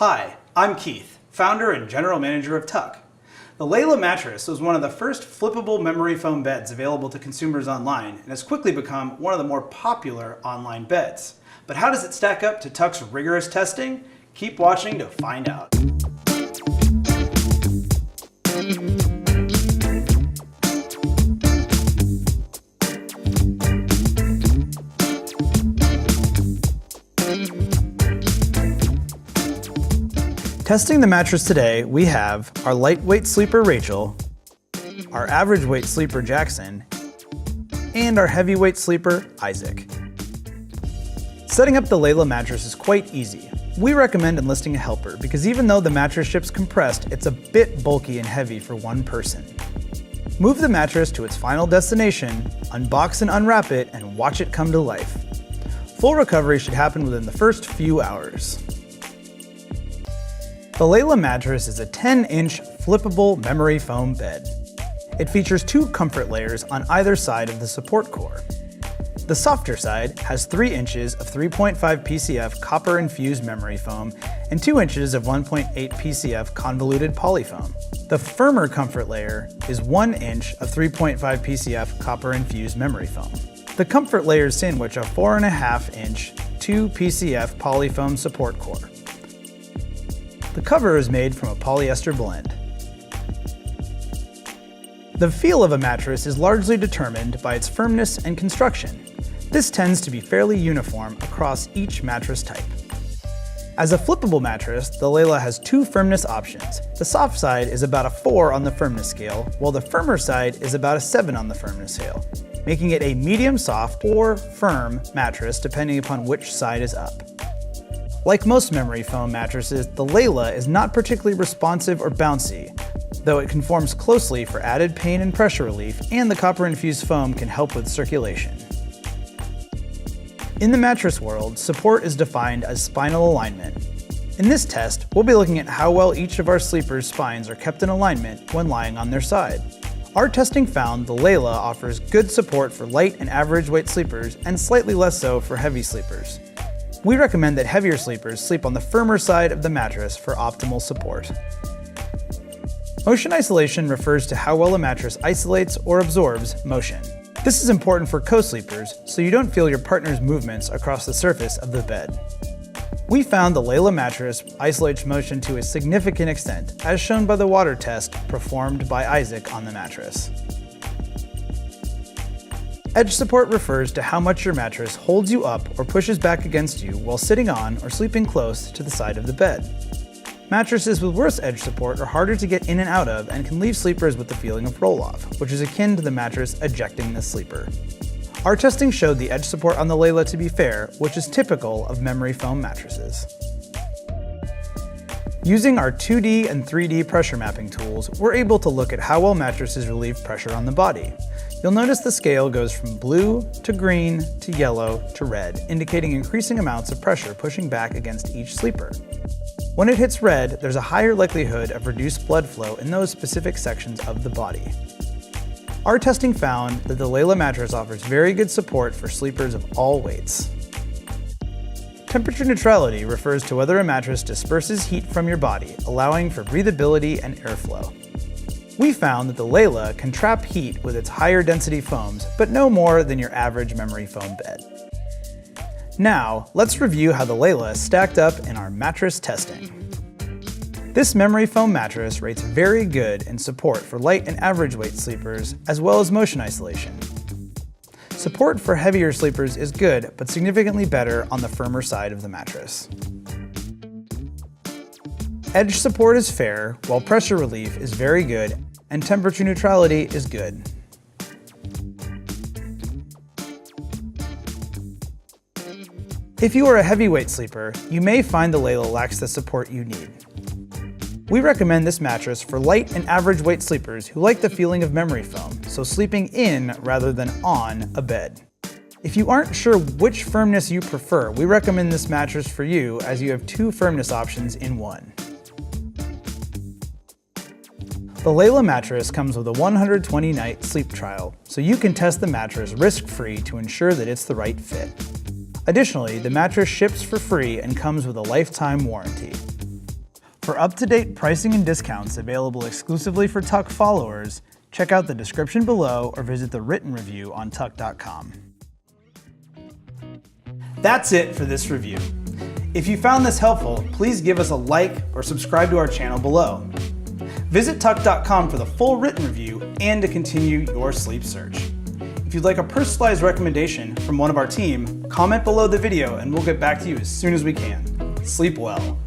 Hi, I'm Keith, founder and general manager of Tuck. The Layla Mattress was one of the first flippable memory foam beds available to consumers online and has quickly become one of the more popular online beds. But how does it stack up to Tuck's rigorous testing? Keep watching to find out. Testing the mattress today, we have our lightweight sleeper Rachel, our average weight sleeper Jackson, and our heavyweight sleeper Isaac. Setting up the Layla mattress is quite easy. We recommend enlisting a helper because even though the mattress ships compressed, it's a bit bulky and heavy for one person. Move the mattress to its final destination, unbox and unwrap it, and watch it come to life. Full recovery should happen within the first few hours. The Layla mattress is a 10-inch flippable memory foam bed. It features two comfort layers on either side of the support core. The softer side has 3 inches of 3.5 PCF copper-infused memory foam and 2 inches of 1.8 PCF convoluted polyfoam. The firmer comfort layer is 1 inch of 3.5 PCF copper-infused memory foam. The comfort layers sandwich a 4.5-inch 2 PCF polyfoam support core. The cover is made from a polyester blend. The feel of a mattress is largely determined by its firmness and construction. This tends to be fairly uniform across each mattress type. As a flippable mattress, the Layla has 2 firmness options. The soft side is about a 4 on the firmness scale, while the firmer side is about a 7 on the firmness scale, making it a medium soft or firm mattress depending upon which side is up. Like most memory foam mattresses, the Layla is not particularly responsive or bouncy, though it conforms closely for added pain and pressure relief, and the copper-infused foam can help with circulation. In the mattress world, support is defined as spinal alignment. In this test, we'll be looking at how well each of our sleepers' spines are kept in alignment when lying on their side. Our testing found the Layla offers good support for light and average weight sleepers and slightly less so for heavy sleepers. We recommend that heavier sleepers sleep on the firmer side of the mattress for optimal support. Motion isolation refers to how well a mattress isolates or absorbs motion. This is important for co-sleepers, so you don't feel your partner's movements across the surface of the bed. We found the Layla mattress isolates motion to a significant extent, as shown by the water test performed by Isaac on the mattress. Edge support refers to how much your mattress holds you up or pushes back against you while sitting on or sleeping close to the side of the bed. Mattresses with worse edge support are harder to get in and out of and can leave sleepers with the feeling of roll-off, which is akin to the mattress ejecting the sleeper. Our testing showed the edge support on the Layla to be fair, which is typical of memory foam mattresses. Using our 2D and 3D pressure mapping tools, we're able to look at how well mattresses relieve pressure on the body. You'll notice the scale goes from blue to green to yellow to red, indicating increasing amounts of pressure pushing back against each sleeper. When it hits red, there's a higher likelihood of reduced blood flow in those specific sections of the body. Our testing found that the Layla mattress offers very good support for sleepers of all weights. Temperature neutrality refers to whether a mattress disperses heat from your body, allowing for breathability and airflow. We found that the Layla can trap heat with its higher density foams, but no more than your average memory foam bed. Now, let's review how the Layla stacked up in our mattress testing. This memory foam mattress rates very good in support for light and average weight sleepers, as well as motion isolation. Support for heavier sleepers is good, but significantly better on the firmer side of the mattress. Edge support is fair, while pressure relief is very good, and temperature neutrality is good. If you are a heavyweight sleeper, you may find the Layla lacks the support you need. We recommend this mattress for light and average weight sleepers who like the feeling of memory foam, so sleeping in rather than on a bed. If you aren't sure which firmness you prefer, we recommend this mattress for you as you have 2 firmness options in one. The Layla mattress comes with a 120-night sleep trial, so you can test the mattress risk-free to ensure that it's the right fit. Additionally, the mattress ships for free and comes with a lifetime warranty. For up-to-date pricing and discounts available exclusively for Tuck followers, check out the description below or visit the written review on tuck.com. That's it for this review. If you found this helpful, please give us a like or subscribe to our channel below. Visit tuck.com for the full written review and to continue your sleep search. If you'd like a personalized recommendation from one of our team, comment below the video and we'll get back to you as soon as we can. Sleep well.